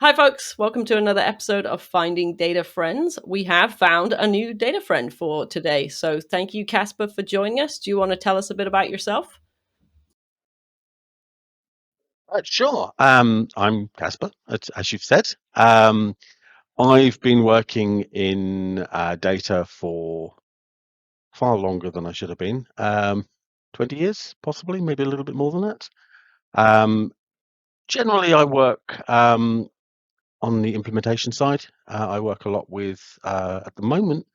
Hi, folks. Welcome to another episode of Finding Data Friends. We have found a new data friend for today. So thank you, Casper, for joining us. Do you want to tell us a bit about yourself? Sure. I'm Casper, as you've said. I've been working in data for far longer than I should have been. 20 years, possibly, maybe a little bit more than that. Um, Generally, I work on the implementation side. I work a lot with, at the moment,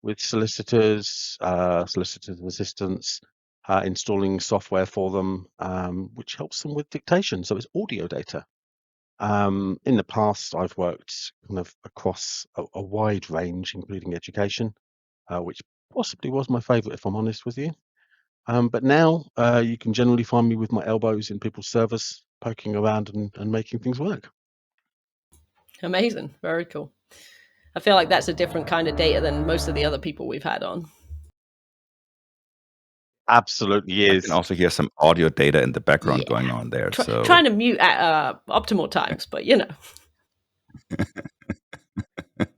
with solicitors, solicitors assistants, installing software for them, which helps them with dictation. So it's audio data. In the past, I've worked kind of across a wide range, including education, which possibly was my favourite, if I'm honest with you. But now you can generally find me with my elbows in people's servers, poking around and making things work. Amazing. Very cool. I feel like that's a different kind of data than most of the other people we've had on. Absolutely I is. can also hear some audio data in the background Yeah. going on there. Trying to mute at optimal times, but you know.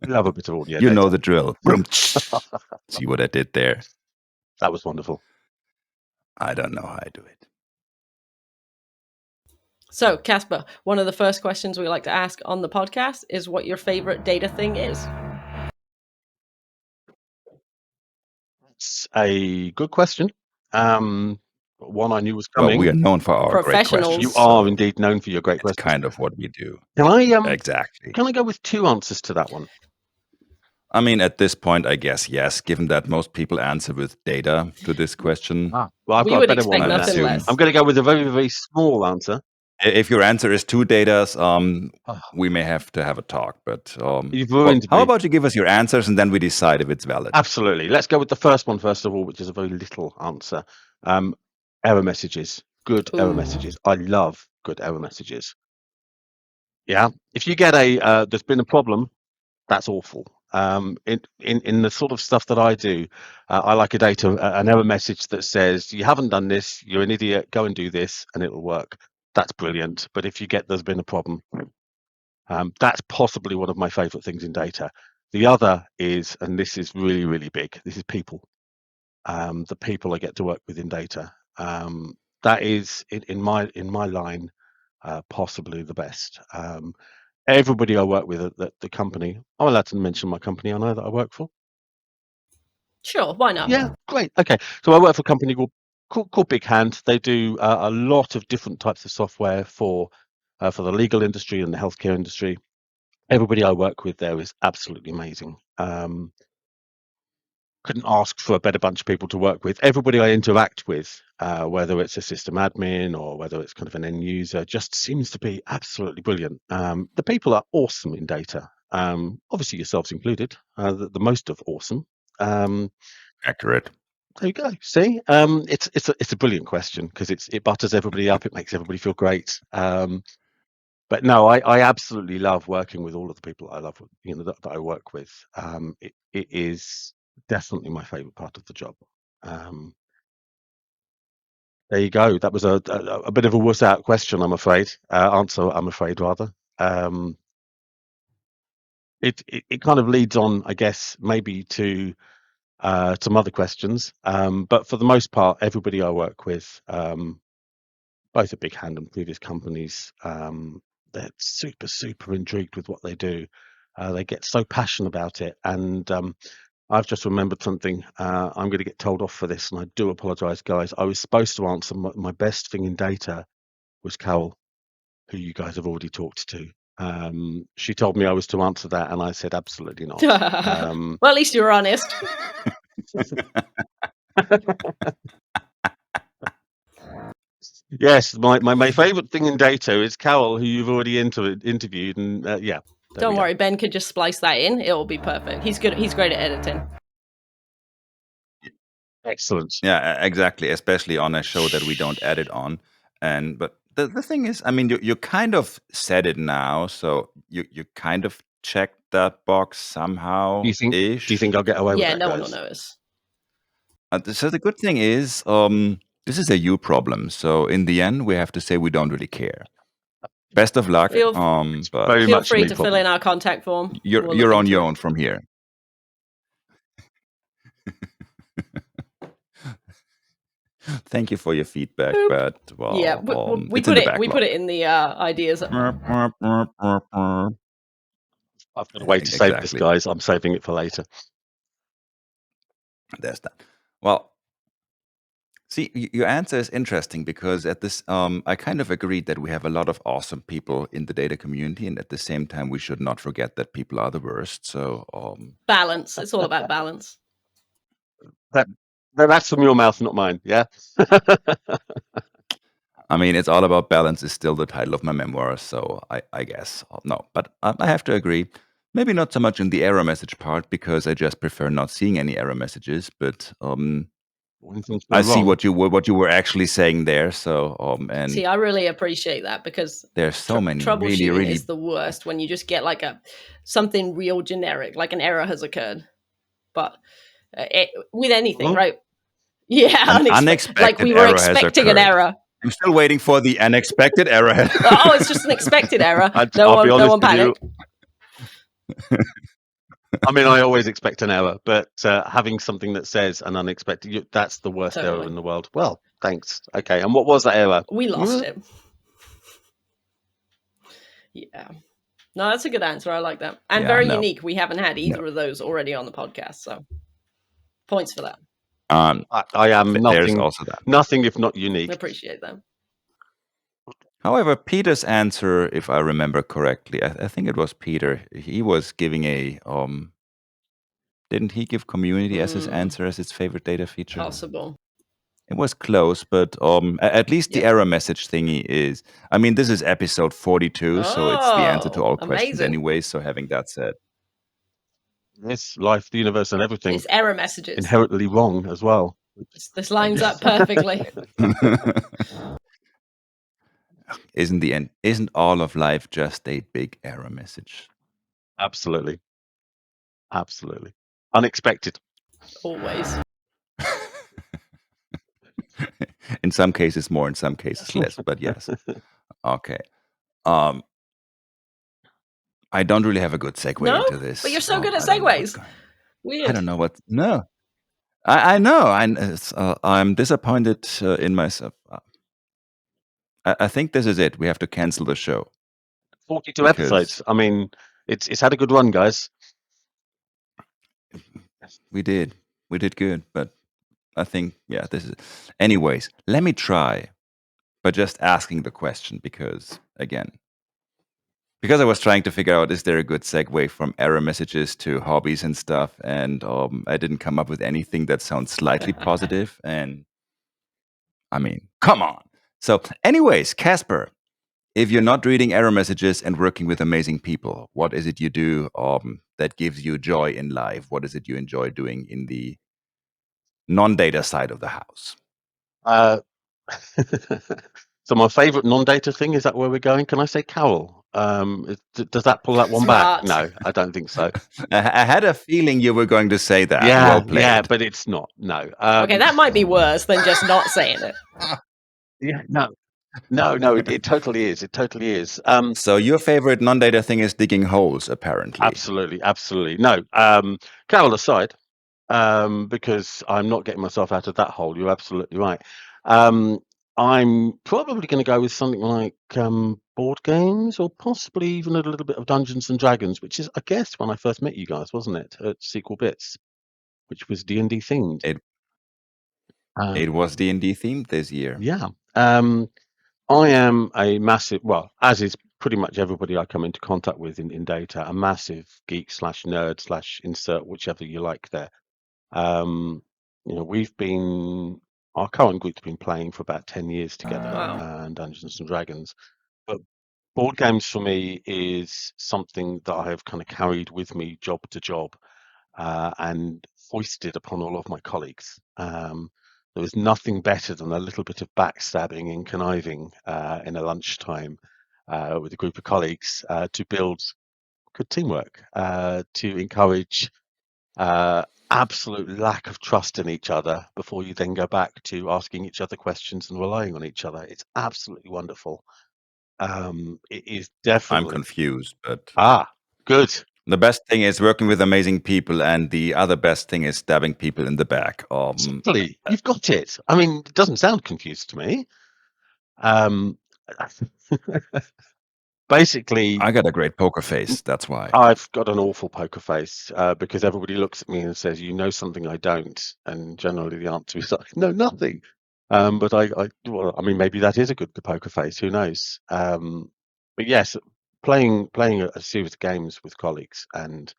Love a bit of audio you data. know the drill. See what I did there? That was wonderful. I don't know how I do it. So, Casper, one of the first questions we like to ask on the podcast is what your favorite data thing is. It's a good question. One I knew was Well, coming. we are known for our great questions. You Professionals. are indeed known for your great It's questions. kind of what we do. Can I Exactly. can I go with two answers to that one? I mean, at this point, I guess yes, given that most people answer with data to this question. Well, I've We got a would better one expect than nothing that. less. I'm going to go with a very, very small answer. If your answer is two datas, we may have to have a talk. But You've ruined how me. about you give us your answers and then we decide if it's valid? Absolutely. Let's go with the first one first of all, which is a very little answer. Error messages. Good error Ooh. messages. I love good error messages. Yeah. If you get a there's been a problem, that's awful. In the sort of stuff that I do, I like an error message that says you haven't done this, you're an idiot, go and do this, and it'll work. That's brilliant. But if you get there's been a problem, that's possibly one of my favorite things in data. The other is, and this is really, really big, this is people. The people I get to work with in data. That is in my line, possibly the best. Everybody I work with at the company, I'm allowed to mention my company I know that I work for. Sure, why not? Yeah, great. Okay, so I work for a company called Big Hand. They do a lot of different types of software for the legal industry and the healthcare industry. Everybody I work with there is absolutely amazing. Couldn't ask for a better bunch of people to work with. Everybody I interact with, whether it's a system admin or whether it's kind of an end user, just seems to be absolutely brilliant. The people are awesome in data. Obviously yourselves included, the most of awesome. Accurate. There you go. See, it's a brilliant question because it butters everybody up. It makes everybody feel great. But no, I absolutely love working with all of the people I love, that I work with. It is definitely my favorite part of the job. There you go. That was a bit of a wuss out question, I'm afraid. Answer, I'm afraid, rather. It kind of leads on, I guess, maybe to some other questions. But for the most part, everybody I work with, both at Big Hand and previous companies, they're super, super intrigued with what they do. They get so passionate about it. And I've just remembered something. I'm going to get told off for this, and I do apologise, guys. I was supposed to answer my best thing in data was Carol, who you guys have already talked to. She told me I was to answer that, and I said absolutely not. Well, at least you were honest. Yes, my favourite thing in data is Carol, who you've already interviewed, and yeah. Don't worry, Ben could just splice that in. It'll be perfect. He's good. He's great at editing. Excellent. Yeah, exactly. Especially on a show that we don't edit on. But the thing is, I mean, you kind of said it now, so you kind of checked that box somehow. Do you think I'll get away with that? No guys? one will notice. So the good thing is, this is a you problem. So in the end, we have to say we don't really care. Best of luck. Feel But Very feel much free me to fill problem. in our contact form. you're We'll look you're on into your it. own from here. Thank you for your feedback, Boop. but Yeah, well, we it's in put the it. We backlog. put it in the ideas. I've got a way to save this, Exactly. guys. I'm saving it for later. There's that. Well, see, your answer is interesting because at this, I kind of agreed that we have a lot of awesome people in the data community, and at the same time, we should not forget that people are the worst. So, Balance. It's all about balance. That's from your mouth, not mine. Yeah. I mean, it's all about balance is still the title of my memoir. So I guess no, but I have to agree. Maybe not so much in the error message part because I just prefer not seeing any error messages. But When things go I see wrong. what you were actually saying there. So and See, I really appreciate that because there's so many really troubleshooting really is the worst when you just get like something real generic, like an error has occurred. But with anything, Mhm. right? Yeah, an like unexpected we were error has expecting an occurred. error. I'm still waiting for the unexpected error. Oh, it's just an expected error. I'll be No honest one with you. panic. I mean, I always expect an error, but having something that says an unexpected, that's the worst error Totally. in the world. Well, thanks. Okay. And what was that error? We lost it. Yeah. No, that's a good answer. I like that. And Yeah, very no. unique. We haven't had either No. of those already on the podcast. So points for that. I am There's nothing, also that. nothing if not unique. Appreciate that. However, Peter's answer, if I remember correctly, I think it was Peter. He was giving a didn't he give community as his answer as its favorite data feature? Possible. It was close, but at least the Yep. error message thingy is. I mean, this is episode 42, so it's the answer to all questions amazing. anyway. So having that said, Yes, life, the universe, and everything. It's error messages. Inherently wrong as well. This lines up perfectly. isn't all of life just a big error message? Absolutely. Absolutely. Unexpected. Always. In some cases more, in some cases less, but yes. Okay. I don't really have a good segue No? into this. But you're so good at I don't know what's segues. going. Weird. I don't know what. No, I know. I'm disappointed in myself. I think this is it. We have to cancel the show. 42 episodes. I mean, it's had a good run, guys. We did good, but I think this is. Anyways, let me try by just asking the question because I was trying to figure out is there a good segue from error messages to hobbies and stuff, and I didn't come up with anything that sounds slightly positive. And I mean, come on. So, anyways, Casper, if you're not reading error messages and working with amazing people, what is it you do that gives you joy in life? What is it you enjoy doing in the non-data side of the house? So my favorite non-data thing, is that where we're going? Can I say Carol? Does that pull that one Smart. back? No, I don't think so. I had a feeling you were going to say that. Yeah, Well played. yeah, but it's not. No. Okay, that might be worse than just not saying it. Yeah, no, it totally is. It totally is. So your favorite non-data thing is digging holes, apparently. Absolutely. No, Carol aside, because I'm not getting myself out of that hole. You're absolutely right. I'm probably going to go with something like board games, or possibly even a little bit of Dungeons and Dragons, which is, I guess, when I first met you guys, wasn't it, at Sequel Bits, which was D&D themed. It was D&D themed this year. Yeah. I am a massive, well, as is pretty much everybody I come into contact with in data, a massive geek slash nerd slash insert whichever you like there. Our current group's been playing for about 10 years together, and Dungeons and Dragons. But board games for me is something that I have kind of carried with me job to job, and foisted upon all of my colleagues. There was nothing better than a little bit of backstabbing and conniving in a lunchtime with a group of colleagues to build good teamwork, to encourage absolute lack of trust in each other before you then go back to asking each other questions and relying on each other. It's absolutely wonderful. It is I'm definitely confused, but good. the best thing is working with amazing people, and the other best thing is stabbing people in the back. Exactly, you've got it. I mean, it doesn't sound confused to me. Um, basically, I got a great poker face. That's why. I've got an awful poker face because everybody looks at me and says, "You know something I don't," and generally the answer is, "No, nothing." But well, I mean, maybe that is a good poker face. Who knows? But yes, playing a series of games with colleagues and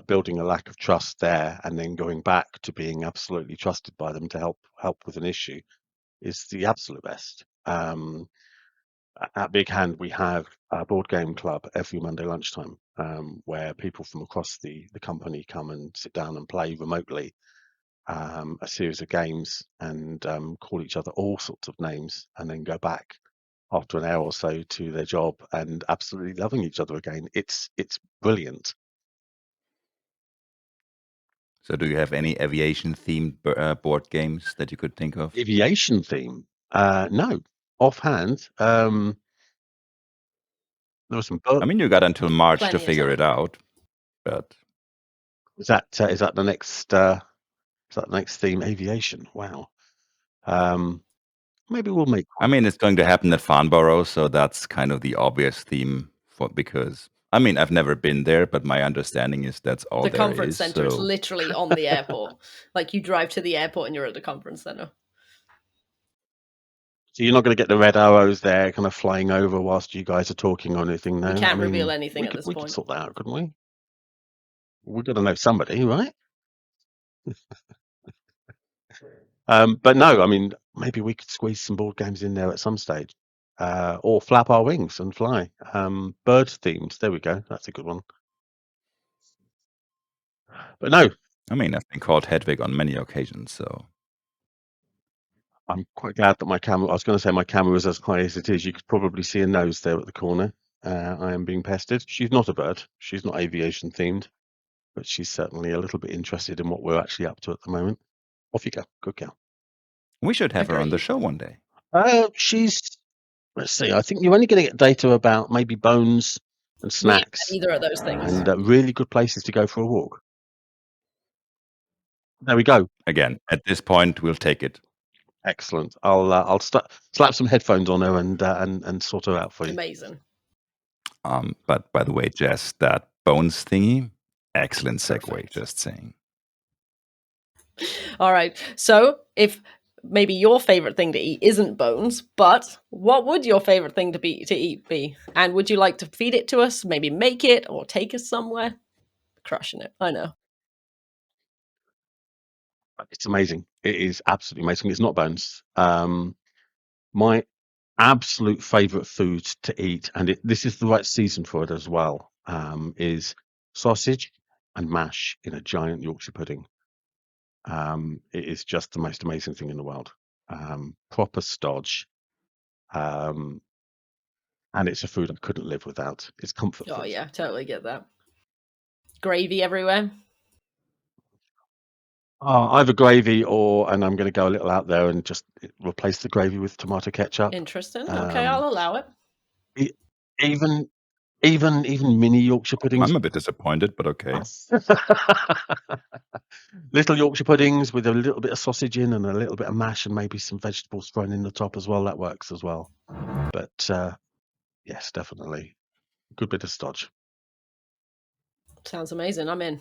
building a lack of trust there, and then going back to being absolutely trusted by them to help with an issue is the absolute best. At Big Hand, we have a board game club every Monday lunchtime, where people from across the company come and sit down and play remotely a series of games and call each other all sorts of names, and then go back after an hour or so to their job and absolutely loving each other again. It's brilliant. So, do you have any aviation-themed board games that you could think of? Aviation theme? No, offhand. There was some. I mean, you got until March to Plenty of figure time. it out, but Is that the next? Is that the next theme? Aviation. Wow. Maybe we'll make I one. mean, it's going to happen at Farnborough, so that's kind of the obvious theme because I mean, I've never been there, but my understanding is that's all The there conference is. center is So, literally on the airport. Like you drive to the airport and you're at the conference center. So you're not going to get the red arrows there, kind of flying over whilst you guys are talking or anything, no? We I can't reveal mean, anything at this we could point. sort that out, couldn't we? We've got to know somebody, right? But no, I mean, maybe we could squeeze some board games in there at some stage, or flap our wings and fly. Bird themed. There we go. That's a good one. But no, I mean, I've been called Hedwig on many occasions, so I'm quite glad that my camera. I was going to say my camera is as high as it is. You could probably see a nose there at the corner. I am being pestered. She's not a bird. She's not aviation themed, but she's certainly a little bit interested in what we're actually up to at the moment. Off you go. Good girl. we should have her on the Agreed. show one day. She's. Let's see. I think you're only going to get data about maybe bones and We ain't snacks, had either of those things. and really good places to go for a walk. There we go. Again, at this point, we'll take it. Excellent. I'll slap some headphones on her and sort her out for you. Amazing. But by the way, Jess, that bones thingy, excellent segue. Perfect. Just saying. All right. So if maybe your favorite thing to eat isn't bones, but what would your favorite thing to eat be? And would you like to feed it to us? Maybe make it or take us somewhere? Crushing it. I know. It's amazing. It is absolutely amazing. It's not bones. My absolute favorite food to eat, and this is the right season for it as well, is sausage and mash in a giant Yorkshire pudding. It is just the most amazing thing in the world. Proper stodge. And it's a food I couldn't live without. It's comfort Oh food. yeah, totally get that. Gravy everywhere. Either gravy and I'm going to go a little out there and just replace the gravy with tomato ketchup. Interesting. Okay, I'll allow it. Even mini Yorkshire puddings. I'm a bit disappointed, but okay. Little Yorkshire puddings with a little bit of sausage in and a little bit of mash and maybe some vegetables thrown in the top as well. That works as well. But yes, definitely. Good bit of stodge. Sounds amazing. I'm in.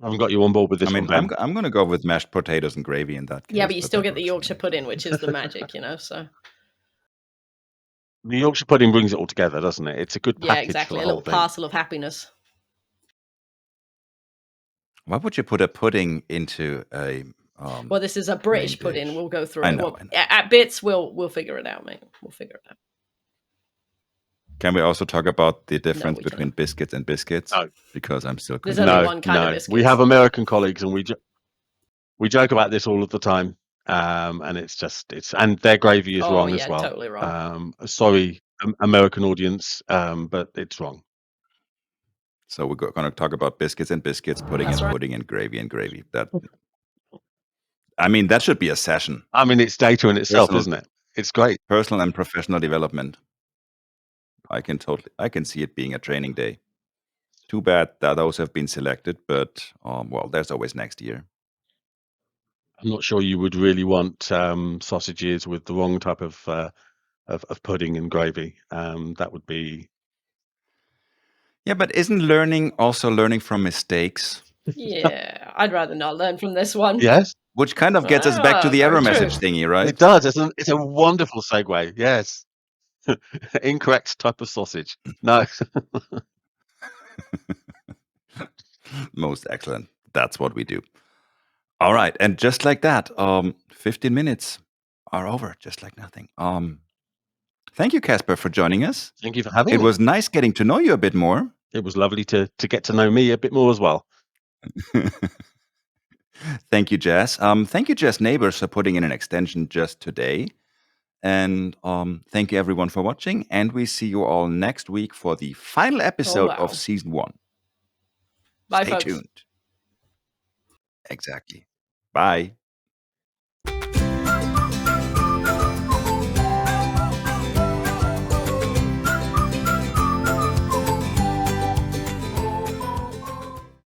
I haven't got you on board with this I mean, one, Ben. I'm going to go with mashed potatoes and gravy in that case. Yeah, but you still that get the works for Yorkshire me. pudding, which is the magic, So The Yorkshire pudding brings it all together, doesn't it? It's a good yeah, package exactly. for A the little whole thing. parcel of happiness. Why would you put a pudding into a? Well, this is a British main pudding. dish? We'll go through I it. know, Well, I know. at bits, we'll figure it out, mate. We'll figure it out. Can we also talk about the difference we between cannot. biscuits and biscuits? No. Because I'm still There's confused. only one kind of biscuits. We have American colleagues, and we joke about this all of the time. And and their gravy is wrong as well. Totally wrong. Sorry, American audience, but it's wrong. So we're going to talk about biscuits and biscuits, pudding That's and right. pudding, and gravy and gravy. I mean, that should be a session. I mean, it's data in itself, Personal- isn't it? It's great. Personal and professional development. I can see it being a training day. Too bad that those have been selected, but well, there's always next year. I'm not sure you would really want sausages with the wrong type of pudding and gravy. That would be. Yeah, but isn't learning also learning from mistakes? Yeah, I'd rather not learn from this one. Yes, Which kind of gets us back to the Very error true. message thingy, right? it does. It's a wonderful segue. Yes. Incorrect type of sausage. No. Most excellent. That's what we do. All right, and just like that, 15 minutes are over, just like nothing. Thank you, Casper, for joining us. Thank you for having It me. was nice getting to know you a bit more. It was lovely to get to know me a bit more as well. Thank you, Jess. Thank you, Jess Neighbors, for putting in an extension just today. And thank you, everyone, for watching. And we see you all next week for the final episode wow. of Season 1. Bye, Stay folks. tuned. Exactly. Bye.